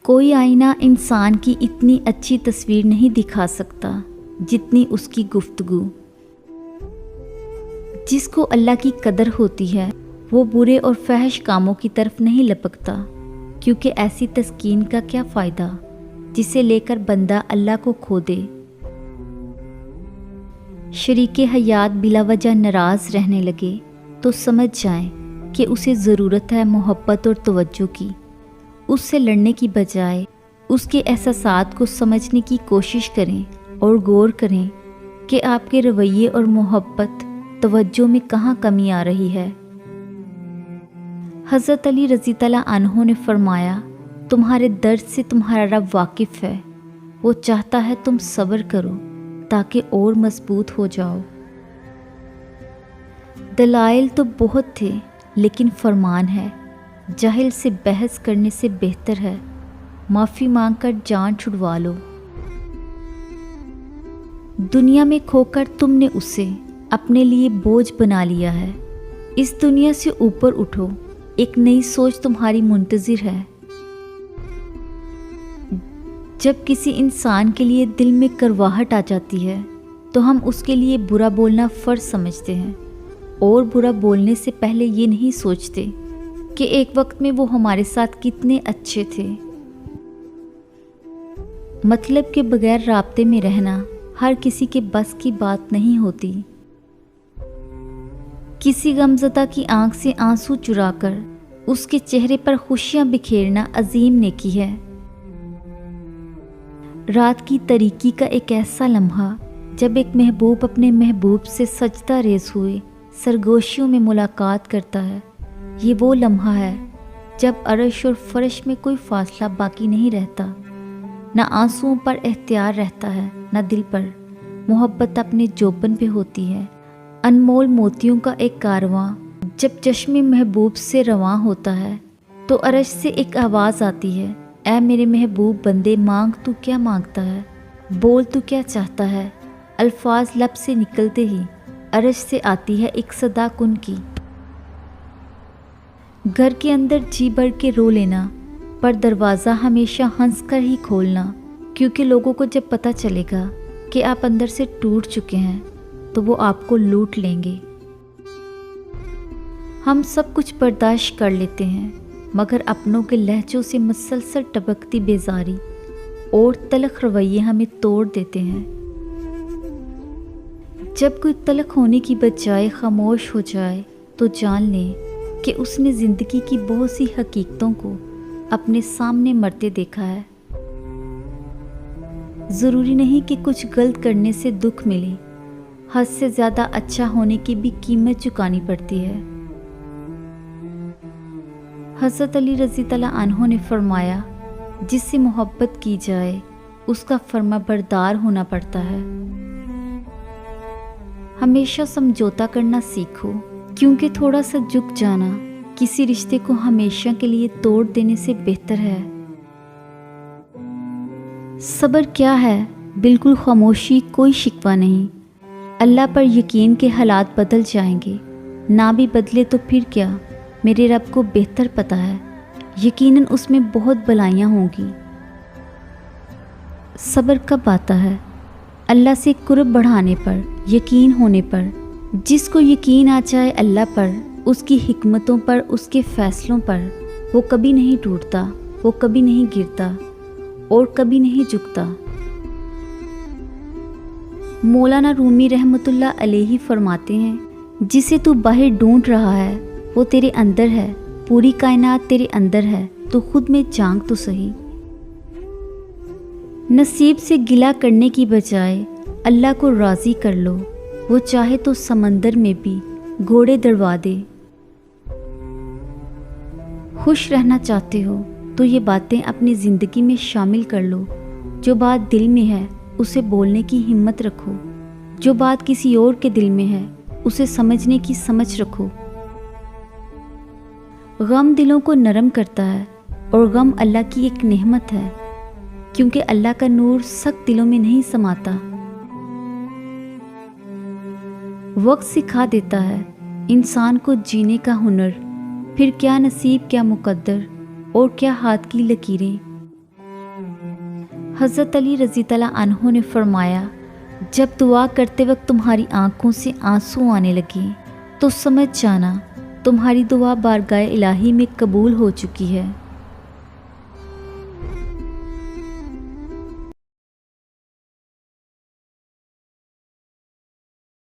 کوئی آئینہ انسان کی اتنی اچھی تصویر نہیں دکھا سکتا جتنی اس کی گفتگو۔ جس کو اللہ کی قدر ہوتی ہے وہ برے اور فحش کاموں کی طرف نہیں لپکتا، کیونکہ ایسی تسکین کا کیا فائدہ جسے لے کر بندہ اللہ کو کھو دے۔ شریک حیات بلا وجہ ناراض رہنے لگے تو سمجھ جائیں کہ اسے ضرورت ہے محبت اور توجہ کی۔ اس سے لڑنے کی بجائے اس کے احساسات کو سمجھنے کی کوشش کریں اور غور کریں کہ آپ کے رویے اور محبت توجہ میں کہاں کمی آ رہی ہے۔ حضرت علی رضی اللہ عنہ نے فرمایا، تمہارے درد سے تمہارا رب واقف ہے، وہ چاہتا ہے تم صبر کرو تاکہ اور مضبوط ہو جاؤ۔ دلائل تو بہت تھے لیکن فرمان ہے، جاہل سے بحث کرنے سے بہتر ہے معافی مانگ کر جان چھڑوا لو۔ دنیا میں کھو کر تم نے اسے اپنے لیے بوجھ بنا لیا ہے۔ اس دنیا سے اوپر اٹھو، ایک نئی سوچ تمہاری منتظر ہے۔ جب کسی انسان کے لیے دل میں کرواہٹ آ جاتی ہے تو ہم اس کے لیے برا بولنا فرض سمجھتے ہیں، اور برا بولنے سے پہلے یہ نہیں سوچتے کہ ایک وقت میں وہ ہمارے ساتھ کتنے اچھے تھے۔ مطلب کے بغیر رابطے میں رہنا ہر کسی کے بس کی بات نہیں ہوتی۔ کسی غمزدہ کی آنکھ سے آنسو چرا کر اس کے چہرے پر خوشیاں بکھیرنا عظیم نیکی ہے۔ رات کی تاریکی کا ایک ایسا لمحہ جب ایک محبوب اپنے محبوب سے سجدہ ریز ہوئے سرگوشیوں میں ملاقات کرتا ہے، یہ وہ لمحہ ہے جب عرش اور فرش میں کوئی فاصلہ باقی نہیں رہتا، نہ آنسوؤں پر اختیار رہتا ہے نہ دل پر، محبت اپنے جوبن پہ ہوتی ہے۔ انمول موتیوں کا ایک کارواں جب چشم محبوب سے رواں ہوتا ہے تو عرش سے ایک آواز آتی ہے، اے میرے محبوب بندے، مانگ تو کیا مانگتا ہے، بول تو کیا چاہتا ہے۔ الفاظ لب سے نکلتے ہی عرش سے آتی ہے ایک صدا کن کی۔ گھر کے اندر جی بھر کے رو لینا، پر دروازہ ہمیشہ ہنس کر ہی کھولنا، کیونکہ لوگوں کو جب پتہ چلے گا کہ آپ اندر سے ٹوٹ چکے ہیں تو وہ آپ کو لوٹ لیں گے۔ ہم سب کچھ برداشت کر لیتے ہیں، مگر اپنوں کے لہجوں سے مسلسل ٹپکتی بیزاری اور تلخ رویے ہمیں توڑ دیتے ہیں۔ جب کوئی تلخ ہونے کی بجائے خاموش ہو جائے تو جان لیں کہ اس نے زندگی کی بہت سی حقیقتوں کو اپنے سامنے مرتے دیکھا ہے۔ ضروری نہیں کہ کچھ غلط کرنے سے دکھ ملے، حد سے زیادہ اچھا ہونے کی بھی قیمت چکانی پڑتی ہے۔ حضرت علی رضی اللہ عنہ نے فرمایا، جس سے محبت کی جائے اس کا فرما بردار ہونا پڑتا ہے۔ ہمیشہ سمجھوتا کرنا سیکھو، کیونکہ تھوڑا سا جھک جانا کسی رشتے کو ہمیشہ کے لیے توڑ دینے سے بہتر ہے۔ صبر کیا ہے؟ بالکل خاموشی، کوئی شکوہ نہیں۔ اللہ پر یقین کے حالات بدل جائیں گے، نہ بھی بدلے تو پھر کیا، میرے رب کو بہتر پتہ ہے، یقیناً اس میں بہت بلائیاں ہوں گی۔ صبر کب آتا ہے؟ اللہ سے قرب بڑھانے پر، یقین ہونے پر۔ جس کو یقین آ جائے اللہ پر، اس کی حکمتوں پر، اس کے فیصلوں پر، وہ کبھی نہیں ٹوٹتا، وہ کبھی نہیں گرتا اور کبھی نہیں جھکتا۔ مولانا رومی رحمۃ اللہ علیہ فرماتے ہیں، جسے تو باہر ڈھونڈ رہا ہے وہ تیرے اندر ہے، پوری کائنات تیرے اندر ہے، تو خود میں جھانک تو صحیح۔ نصیب سے گلہ کرنے کی بجائے اللہ کو راضی کر لو، وہ چاہے تو سمندر میں بھی گھوڑے دوڑوا دے۔ خوش رہنا چاہتے ہو تو یہ باتیں اپنی زندگی میں شامل کر لو۔ جو بات دل میں ہے اسے بولنے کی ہمت رکھو، جو بات کسی اور کے دل میں ہے اسے سمجھنے کی سمجھ رکھو۔ غم دلوں کو نرم کرتا ہے، اور غم اللہ کی ایک نعمت ہے، کیونکہ اللہ کا نور سخت دلوں میں نہیں سماتا۔ وقت سکھا دیتا ہے انسان کو جینے کا ہنر، پھر کیا نصیب، کیا مقدر اور کیا ہاتھ کی لکیریں۔ حضرت علی رضی اللہ عنہ نے فرمایا، جب دعا کرتے وقت تمہاری آنکھوں سے آنسو آنے لگے تو سمجھ جانا تمہاری دعا بارگاہ الہی میں قبول ہو چکی ہے۔